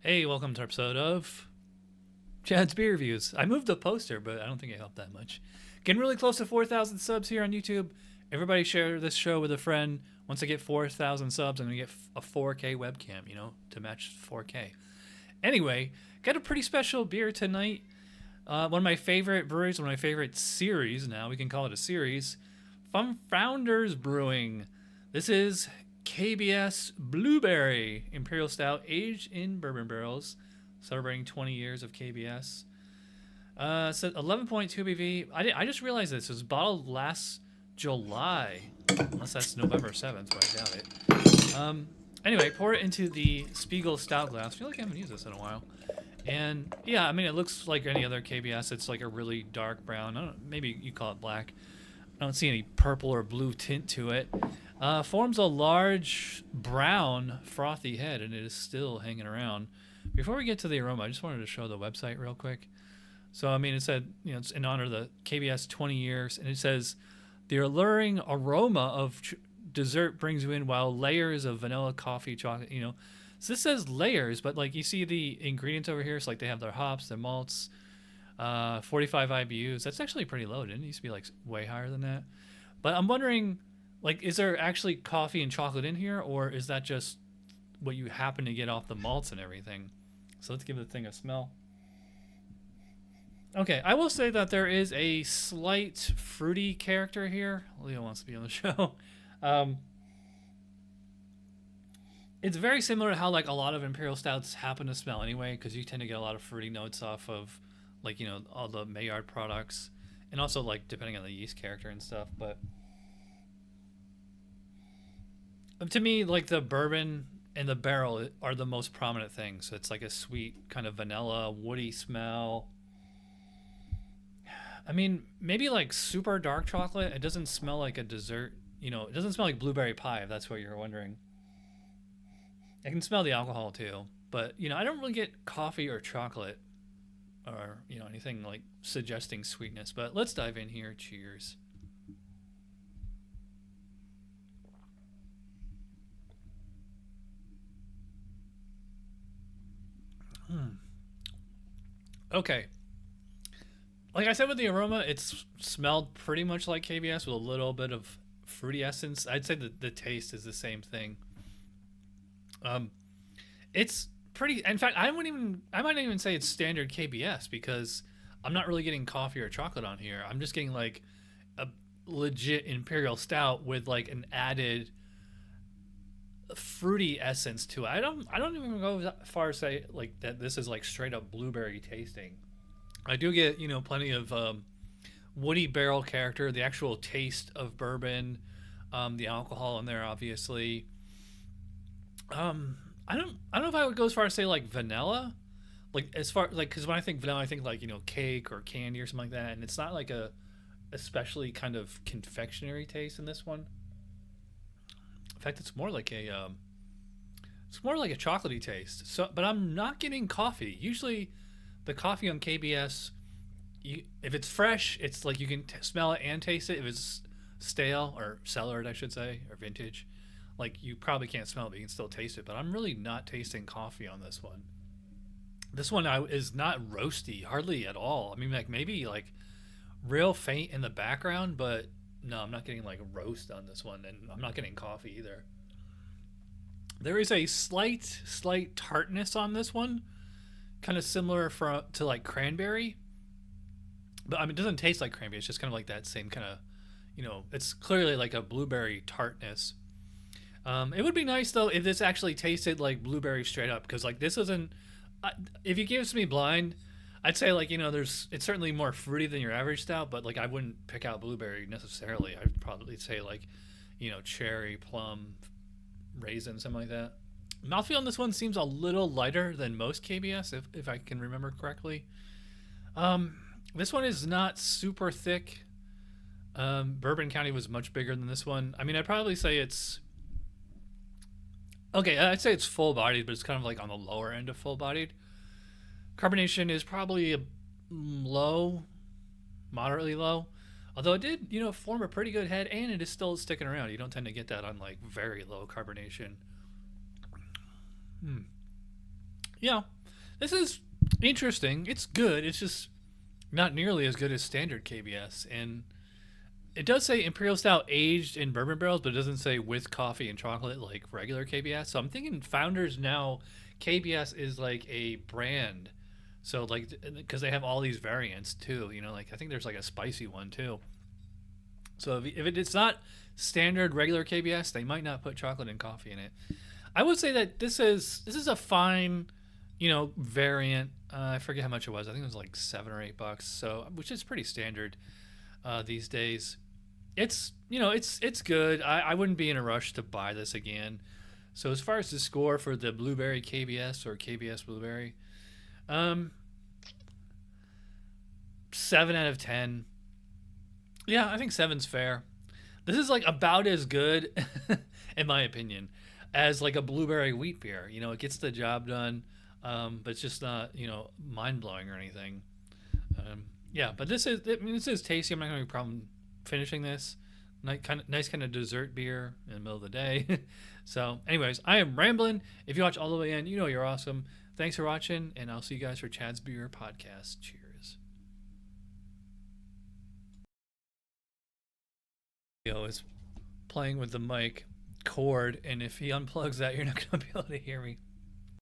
Hey, welcome to our episode of Chad's Beer Reviews. I moved the poster, but I don't think it helped that much. Getting really close to 4,000 subs here on YouTube. Everybody share this show with a friend. Once I get 4,000 subs, I'm going to get a 4K webcam, to match 4K. Anyway, got a pretty special beer tonight. One of my favorite breweries, one of my favorite series now. We can call it a series. From Founders Brewing. This is KBS Blueberry Imperial Stout, aged in bourbon barrels, celebrating 20 years of KBS. So 11.2 ABV. I just realized this. It was bottled last July, unless that's November 7th, but I doubt it. Anyway, pour it into the Spiegel Stout glass. I feel like I haven't used this in a while. And yeah, I mean, it looks like any other KBS. It's like a really dark brown. Maybe you call it black. I don't see any purple or blue tint to it. Forms a large brown frothy head, and it is still hanging around. Before we get to the aroma, I just wanted to show the website real quick. So, I mean, it said, it's in honor of the KBS 20 years, and it says, the alluring aroma of dessert brings you in while layers of vanilla, coffee, chocolate, So this says layers, but like you see the ingredients over here. It's like they have their hops, their malts, 45 IBUs. That's actually pretty low. Didn't it used to be like way higher than that? But I'm wondering, like, is there actually coffee and chocolate in here, or is that just what you happen to get off the malts and everything? So let's give the thing a smell. Okay, I will say that there is a slight fruity character here. Leo wants to be on the show. It's very similar to how like a lot of Imperial Stouts happen to smell anyway, because you tend to get a lot of fruity notes off of like, all the Maillard products, and also like depending on the yeast character and stuff. But to me, like the bourbon and the barrel are the most prominent things. So it's like a sweet kind of vanilla, woody smell. I mean, maybe like super dark chocolate. It doesn't smell like a dessert. It doesn't smell like blueberry pie, if that's what you're wondering. I can smell the alcohol too, but I don't really get coffee or chocolate or anything like suggesting sweetness. But let's dive in here. Cheers. Okay. Like I said with the aroma, it's smelled pretty much like KBS with a little bit of fruity essence. I'd say that the taste is the same thing. It's pretty. In fact, I might even say it's standard KBS, because I'm not really getting coffee or chocolate on here. I'm just getting like a legit Imperial Stout with like an added fruity essence to it. I don't even go that far as say like that this is like straight up blueberry tasting. I do get plenty of woody barrel character, the actual taste of bourbon, the alcohol in there obviously. I don't know if I would go as far as say like vanilla, like as far like, because when I think vanilla I think like cake or candy or something like that, and it's not like a especially kind of confectionery taste in this one. In fact, it's more like a chocolatey taste. So, but I'm not getting coffee. Usually, the coffee on KBS, if it's fresh, it's like you can smell it and taste it. If it's stale or cellared, I should say, or vintage, like you probably can't smell it, but you can still taste it. But I'm really not tasting coffee on this one. This one is not roasty, hardly at all. I mean, like maybe like real faint in the background, but no, I'm not getting like roast on this one, and I'm not getting coffee either. There is a slight tartness on this one, kind of similar to like cranberry, but I mean, it doesn't taste like cranberry. It's just kind of like that same kind of, it's clearly like a blueberry tartness. It would be nice though if this actually tasted like blueberry straight up, because like this isn't. If you give me blind, I'd say like it's certainly more fruity than your average stout, but like I wouldn't pick out blueberry necessarily. I'd probably say like cherry, plum, raisin, something like that. Mouthfeel on this one seems a little lighter than most KBS, if I can remember correctly. This one is not super thick. Bourbon County was much bigger than this one. I mean, I'd probably say it's okay. I'd say it's full bodied, but it's kind of like on the lower end of full bodied. Carbonation is probably low, moderately low. Although it did, form a pretty good head, and it is still sticking around. You don't tend to get that on like very low carbonation. Yeah, This is interesting. It's good. It's just not nearly as good as standard KBS. And it does say Imperial Stout aged in bourbon barrels, but it doesn't say with coffee and chocolate like regular KBS. So I'm thinking Founders now, KBS is like a brand. So like, because they have all these variants too, you know, like I think there's like a spicy one too. So if it's not standard regular KBS, they might not put chocolate and coffee in it. I would say that this is a fine, you know, variant. I forget how much it was. I think it was like $7 or $8. So which is pretty standard these days. It's, you know, it's good. I wouldn't be in a rush to buy this again. So as far as the score for the Blueberry KBS or KBS Blueberry, 7 out of 10. Yeah, I think seven's fair. This is like about as good, in my opinion, as like a blueberry wheat beer. You know, it gets the job done, but it's just not, you know, mind blowing or anything. Yeah, but this is, I mean, this is tasty. I'm not gonna have a problem finishing this. Nice kind of dessert beer in the middle of the day. So, anyways, I am rambling. If you watch all the way in, you know you're awesome. Thanks for watching, and I'll see you guys for Chad's Beer Podcast. Cheers. Is playing with the mic cord, and if he unplugs that, you're not gonna be able to hear me.